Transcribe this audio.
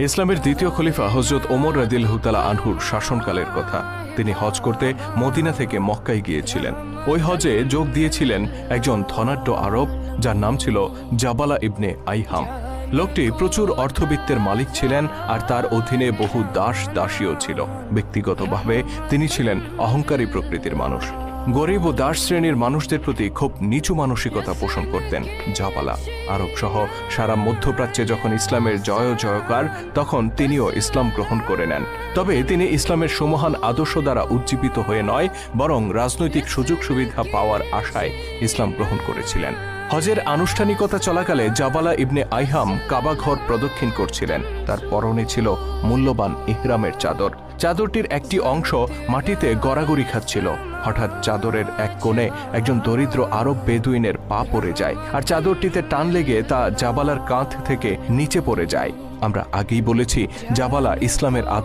ইসলামের দ্বিতীয় খলিফা হযরত ওমর রাদিয়াল্লাহু তাআলা আনহুর শাসনকালের কথা। তিনি হজ করতে মদিনা থেকে মক্কায় গিয়েছিলেন। ওই হজে যোগ দিয়েছিলেন একজন ধনাঢ্য আরব, যার নাম ছিল জাবালা ইবনে আইহাম। লোকটি প্রচুর অর্থবিত্তের মালিক ছিলেন আর তার অধীনে বহু দাস দাসীও ছিল। ব্যক্তিগতভাবে তিনি ছিলেন অহংকারী প্রকৃতির মানুষ। গরিব ও দাস শ্রেণীর মানুষদের প্রতি খুব নিচু মানসিকতা পোষণ করতেন জাবালা। আরব সহ সারা মধ্যপ্রাচ্যে যখন ইসলামের জয় জয়কার, তখন তিনিও ইসলাম গ্রহণ করে নেন। তবে তিনি ইসলামের সমহান আদর্শ দ্বারা উজ্জীবিত হয়ে নয়, বরং রাজনৈতিক সুযোগ সুবিধা পাওয়ার আশায় ইসলাম গ্রহণ করেছিলেন। হজের আনুষ্ঠানিকতা চলাকালে জাবালা ইবনে আইহাম কাবা ঘর প্রদক্ষিণ করছিলেন। তার পরনে ছিল মূল্যবান ইহরামের চাদর। চাদরটির একটি অংশ মাটিতে গড়াগড়ি খাচ্ছিল। হঠাৎ চাদরের এক কোণে একজন দরিদ্র আরব বেদুইনের পা পড়ে যায়, আর চাদরটিতে টান লেগে তা জাবালার কাঁধ থেকে নিচে পড়ে যায়। আমরা আগেই বলেছি, জাবালা ইসলামের আদর্শ